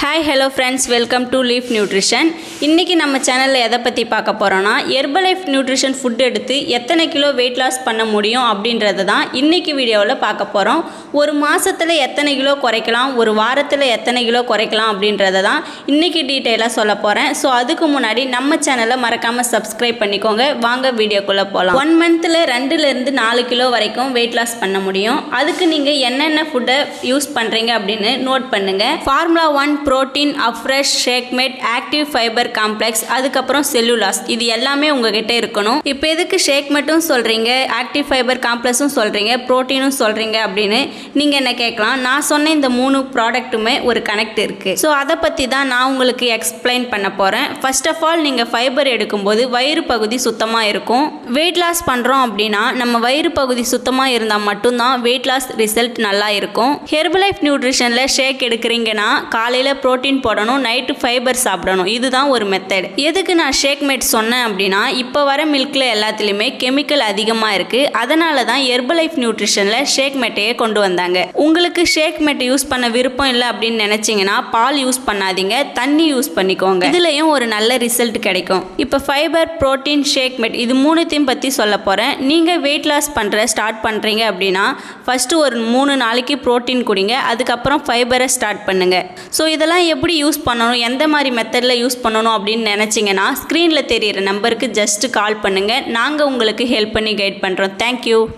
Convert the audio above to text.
Hi hello friends, welcome to leaf nutrition. இன்றைக்கி நம்ம சேனலில் எதை பற்றி பார்க்க போகிறோன்னா, ஹெர்பலைஃப் நியூட்ரிஷன் ஃபுட் எடுத்து எத்தனை கிலோ வெயிட் லாஸ் பண்ண முடியும் அப்படின்றது தான் இன்றைக்கி வீடியோவில் பார்க்க போகிறோம். ஒரு மாதத்தில் எத்தனை கிலோ குறைக்கலாம், ஒரு வாரத்தில் எத்தனை கிலோ குறைக்கலாம் அப்படின்றத தான் இன்றைக்கி டீட்டெயிலாக சொல்ல போகிறேன். ஸோ அதுக்கு முன்னாடி நம்ம சேனலை மறக்காமல் சப்ஸ்கிரைப் பண்ணிக்கோங்க. வாங்க வீடியோக்குள்ளே போகலாம். 1 மந்தில் 2லேருந்து 4 கிலோ வரைக்கும் வெயிட் லாஸ் பண்ண முடியும். அதுக்கு நீங்கள் என்னென்ன ஃபுட்டை யூஸ் பண்ணுறீங்க அப்படின்னு நோட் பண்ணுங்கள். Formula 1 protein, Afresh, ShakeMate, active fiber complex, அதுக்கப்புறம் செல்லுலாஸ், இது எல்லாமே உங்ககிட்ட இருக்கணும். இப்போ எதுக்கு ஷேக்மேட்டும் சொல்கிறீங்க, ஆக்டிவ் ஃபைபர் காம்ப்ளெக்ஸும் சொல்கிறீங்க, ப்ரோட்டீனும் சொல்கிறீங்க அப்படின்னு நீங்கள் என்ன கேட்கலாம். நான் சொன்ன இந்த 3 ப்ராடக்ட்டுமே ஒரு கனெக்ட் இருக்குது. ஸோ அதை பற்றி தான் நான் உங்களுக்கு எக்ஸ்பிளைன் பண்ண போகிறேன். ஃபர்ஸ்ட் ஆஃப் ஆல், நீங்கள் ஃபைபர் எடுக்கும்போது வயிறு பகுதி சுத்தமாக இருக்கும். வெயிட் லாஸ் பண்ணுறோம் அப்படின்னா நம்ம வயிறு பகுதி சுத்தமாக இருந்தால் மட்டும்தான் வெயிட் லாஸ் ரிசல்ட் நல்லா இருக்கும். ஹெர்பலைஃப் நியூட்ரிஷனில் ஷேக் எடுக்கிறீங்கன்னா காலையில் புரோட்டீன் போடணும், நைட்டு ஃபைபர் சாப்பிடணும். இதுதான் ஒரு மெத்தட். எதுக்கு நான் ஷேக்மேட் சொன்னேன் அப்படின்னா, இப்போ வர மில்கில் எல்லாத்துலேயுமே கெமிக்கல் அதிகமாக இருக்குது. அதனால தான் ஹெர்பலைஃப் நியூட்ரிஷனில் ஷேக்மேட்டையே கொண்டு வந்தாங்க. உங்களுக்கு ஷேக்மேட் யூஸ் பண்ண விருப்பம் இல்லை அப்படின்னு நினச்சிங்கன்னா பால் யூஸ் பண்ணாதீங்க, தண்ணி யூஸ் பண்ணிக்கோங்க. இதுலேயும் ஒரு நல்ல ரிசல்ட் கிடைக்கும். இப்போ ஃபைபர், புரோட்டீன், ஷேக்மேட் இது 3த்தையும் பற்றி சொல்ல போகிறேன். நீங்கள் வெயிட் லாஸ் ஸ்டார்ட் பண்ணுறீங்க அப்படின்னா ஃபஸ்ட்டு ஒரு 3 நாளைக்கு புரோட்டீன் குடிங்க, அதுக்கப்புறம் ஃபைபரை ஸ்டார்ட் பண்ணுங்கள். ஸோ இதெல்லாம் எப்படி யூஸ் பண்ணணும், எந்த மாதிரி மெத்தடில் யூஸ் பண்ணணும் அப்படின்னு நினச்சிங்கன்னா ஸ்க்ரீனில் தெரிகிற நம்பருக்கு ஜஸ்ட்டு கால் பண்ணுங்கள். நாங்கள் உங்களுக்கு ஹெல்ப் பண்ணி கைட் பண்ணுறோம். தேங்க்யூ.